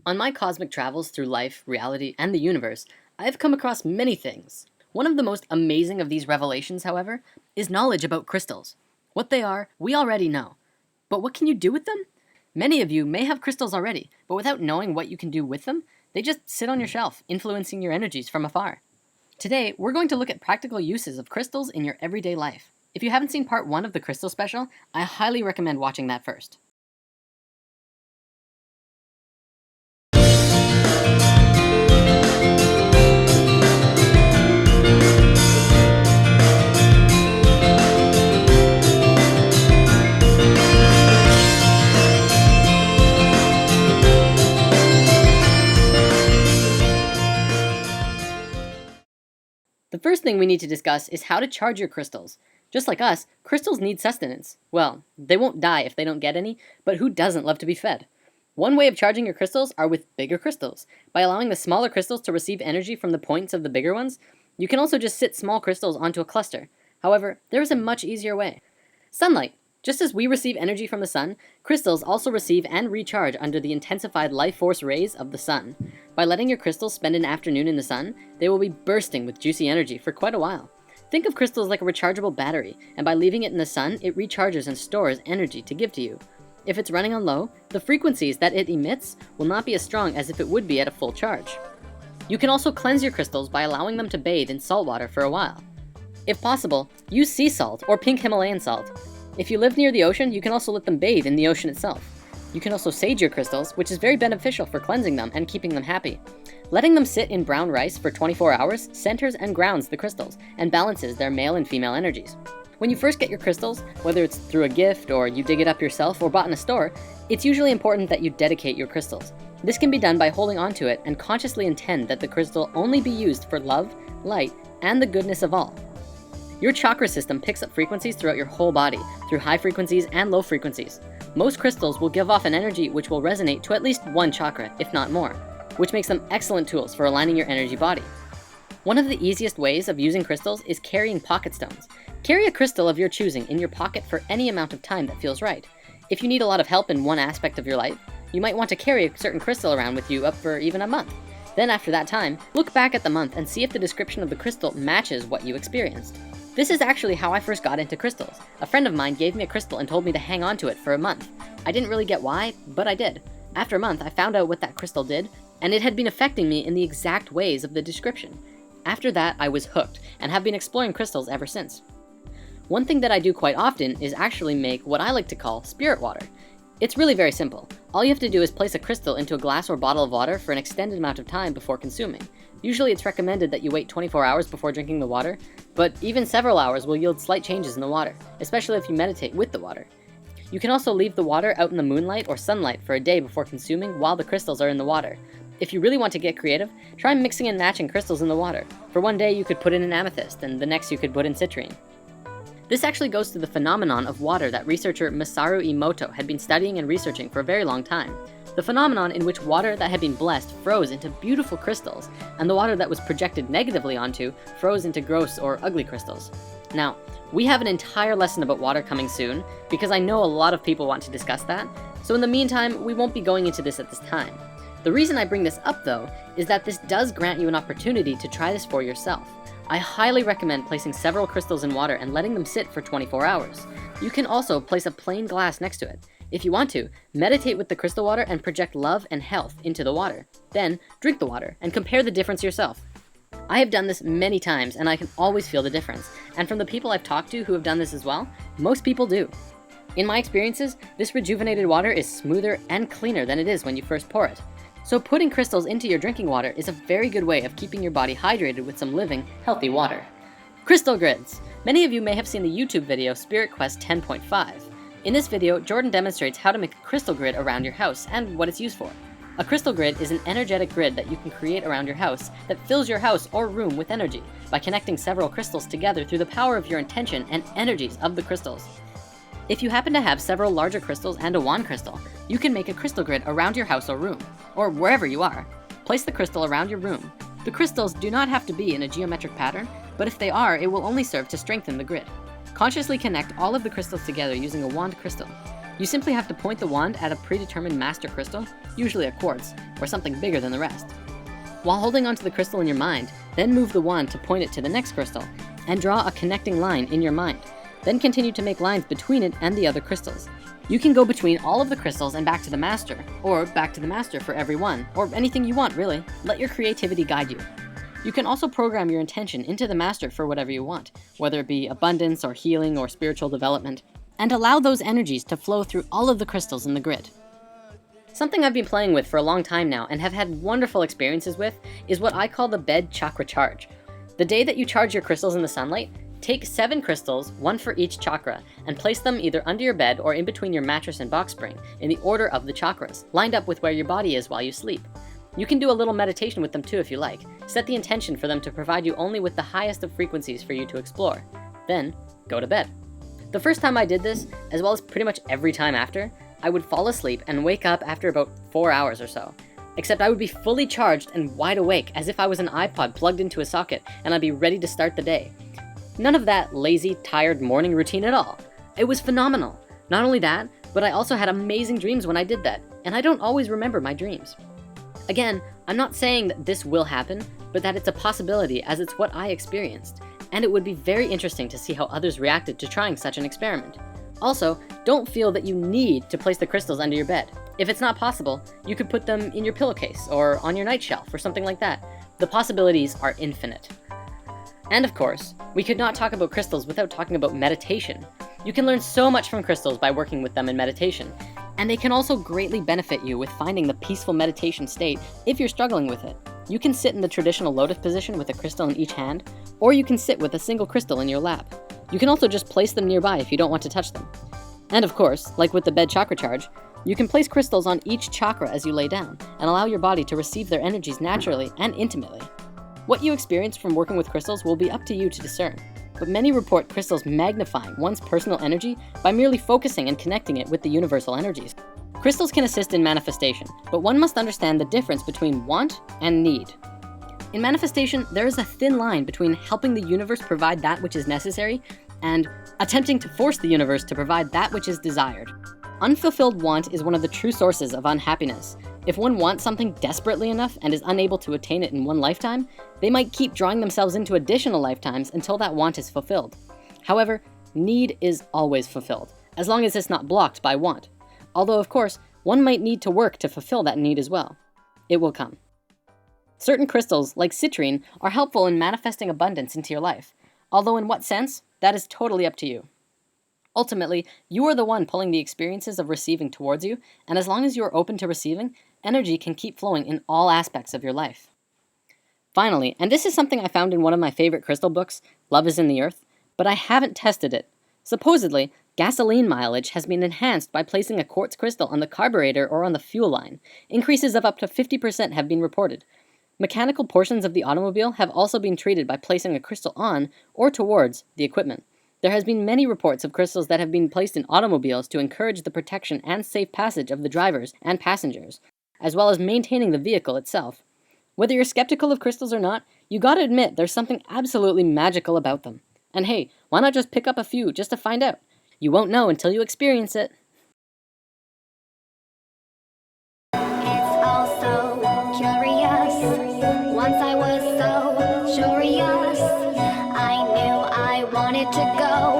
On my cosmic travels through life, reality, and the universe, I have come across many things. One of the most amazing of these revelations, however, is knowledge about crystals. What they are, we already know. But what can you do with them? Many of you may have crystals already, but without knowing what you can do with them, they just sit on your shelf, influencing your energies from afar. Today, we're going to look at practical uses of crystals in your everyday life. If you haven't seen part 1 of the crystal special, I highly recommend watching that first. The first thing we need to discuss is how to charge your crystals. Just like us, crystals need sustenance. Well, they won't die if they don't get any, but who doesn't love to be fed? One way of charging your crystals are with bigger crystals. By allowing the smaller crystals to receive energy from the points of the bigger ones, you can also just sit small crystals onto a cluster. However, there is a much easier way. Sunlight. Just as we receive energy from the sun, crystals also receive and recharge under the intensified life force rays of the sun. By letting your crystals spend an afternoon in the sun, they will be bursting with juicy energy for quite a while. Think of crystals like a rechargeable battery, and by leaving it in the sun, it recharges and stores energy to give to you. If it's running on low, the frequencies that it emits will not be as strong as if it would be at a full charge. You can also cleanse your crystals by allowing them to bathe in salt water for a while. If possible, use sea salt or pink Himalayan salt. If you live near the ocean, you can also let them bathe in the ocean itself. You can also sage your crystals, which is very beneficial for cleansing them and keeping them happy. Letting them sit in brown rice for 24 hours centers and grounds the crystals and balances their male and female energies. When you first get your crystals, whether it's through a gift or you dig it up yourself or bought in a store, it's usually important that you dedicate your crystals. This can be done by holding onto it and consciously intend that the crystal only be used for love, light, and the goodness of all. Your chakra system picks up frequencies throughout your whole body, through high frequencies and low frequencies. Most crystals will give off an energy which will resonate to at least one chakra, if not more, which makes them excellent tools for aligning your energy body. One of the easiest ways of using crystals is carrying pocket stones. Carry a crystal of your choosing in your pocket for any amount of time that feels right. If you need a lot of help in one aspect of your life, you might want to carry a certain crystal around with you up for even a month. Then after that time, look back at the month and see if the description of the crystal matches what you experienced. This is actually how I first got into crystals. A friend of mine gave me a crystal and told me to hang on to it for a month. I didn't really get why, but I did. After a month, I found out what that crystal did, and it had been affecting me in the exact ways of the description. After that, I was hooked, and have been exploring crystals ever since. One thing that I do quite often is actually make what I like to call spirit water. It's really very simple. All you have to do is place a crystal into a glass or bottle of water for an extended amount of time before consuming. Usually it's recommended that you wait 24 hours before drinking the water, but even several hours will yield slight changes in the water, especially if you meditate with the water. You can also leave the water out in the moonlight or sunlight for a day before consuming while the crystals are in the water. If you really want to get creative, try mixing and matching crystals in the water. For one day you could put in an amethyst, and the next you could put in citrine. This actually goes to the phenomenon of water that researcher Masaru Emoto had been studying and researching for a very long time. The phenomenon in which water that had been blessed froze into beautiful crystals, and the water that was projected negatively onto froze into gross or ugly crystals. Now, we have an entire lesson about water coming soon, because I know a lot of people want to discuss that, so in the meantime, we won't be going into this at this time. The reason I bring this up though, is that this does grant you an opportunity to try this for yourself. I highly recommend placing several crystals in water and letting them sit for 24 hours. You can also place a plain glass next to it. If you want to, meditate with the crystal water and project love and health into the water. Then, drink the water and compare the difference yourself. I have done this many times and I can always feel the difference. And from the people I've talked to who have done this as well, most people do. In my experiences, this rejuvenated water is smoother and cleaner than it is when you first pour it. So putting crystals into your drinking water is a very good way of keeping your body hydrated with some living, healthy water. Crystal grids. Many of you may have seen the YouTube video Spirit Quest 10.5. In this video, Jordan demonstrates how to make a crystal grid around your house and what it's used for. A crystal grid is an energetic grid that you can create around your house that fills your house or room with energy by connecting several crystals together through the power of your intention and energies of the crystals. If you happen to have several larger crystals and a wand crystal, you can make a crystal grid around your house or room, or wherever you are. Place the crystal around your room. The crystals do not have to be in a geometric pattern, but if they are, it will only serve to strengthen the grid. Consciously connect all of the crystals together using a wand crystal. You simply have to point the wand at a predetermined master crystal, usually a quartz, or something bigger than the rest. While holding onto the crystal in your mind, then move the wand to point it to the next crystal, and draw a connecting line in your mind. Then continue to make lines between it and the other crystals. You can go between all of the crystals and back to the master, or back to the master for every one, or anything you want really. Let your creativity guide you. You can also program your intention into the master for whatever you want, whether it be abundance or healing or spiritual development, and allow those energies to flow through all of the crystals in the grid. Something I've been playing with for a long time now and have had wonderful experiences with is what I call the bed chakra charge. The day that you charge your crystals in the sunlight, take 7 crystals, 1 for each chakra, and place them either under your bed or in between your mattress and box spring in the order of the chakras, lined up with where your body is while you sleep. You can do a little meditation with them too if you like. Set the intention for them to provide you only with the highest of frequencies for you to explore. Then, go to bed. The first time I did this, as well as pretty much every time after, I would fall asleep and wake up after about 4 hours or so. Except I would be fully charged and wide awake as if I was an iPod plugged into a socket and I'd be ready to start the day. None of that lazy, tired morning routine at all. It was phenomenal. Not only that, but I also had amazing dreams when I did that, and I don't always remember my dreams. Again, I'm not saying that this will happen, but that it's a possibility as it's what I experienced, and it would be very interesting to see how others reacted to trying such an experiment. Also, don't feel that you need to place the crystals under your bed. If it's not possible, you could put them in your pillowcase or on your night shelf or something like that. The possibilities are infinite. And of course, we could not talk about crystals without talking about meditation. You can learn so much from crystals by working with them in meditation, and they can also greatly benefit you with finding the peaceful meditation state if you're struggling with it. You can sit in the traditional lotus position with a crystal in each hand, or you can sit with a single crystal in your lap. You can also just place them nearby if you don't want to touch them. And of course, like with the bed chakra charge, you can place crystals on each chakra as you lay down and allow your body to receive their energies naturally and intimately. What you experience from working with crystals will be up to you to discern, but many report crystals magnifying one's personal energy by merely focusing and connecting it with the universal energies. Crystals can assist in manifestation, but one must understand the difference between want and need. In manifestation, there is a thin line between helping the universe provide that which is necessary and attempting to force the universe to provide that which is desired. Unfulfilled want is one of the true sources of unhappiness. If one wants something desperately enough and is unable to attain it in one lifetime, they might keep drawing themselves into additional lifetimes until that want is fulfilled. However, need is always fulfilled, as long as it's not blocked by want. Although, of course, one might need to work to fulfill that need as well. It will come. Certain crystals, like citrine, are helpful in manifesting abundance into your life. Although in what sense, that is totally up to you. Ultimately, you are the one pulling the experiences of receiving towards you, and as long as you are open to receiving, energy can keep flowing in all aspects of your life. Finally, and this is something I found in one of my favorite crystal books, Love is in the Earth, but I haven't tested it. Supposedly, gasoline mileage has been enhanced by placing a quartz crystal on the carburetor or on the fuel line. Increases of up to 50% have been reported. Mechanical portions of the automobile have also been treated by placing a crystal on or towards the equipment. There has been many reports of crystals that have been placed in automobiles to encourage the protection and safe passage of the drivers and passengers, as well as maintaining the vehicle itself. Whether you're skeptical of crystals or not, you gotta admit there's something absolutely magical about them. And hey, why not just pick up a few just to find out? You won't know until you experience it. It's all so curious. Once I was so curious. I knew I wanted to go.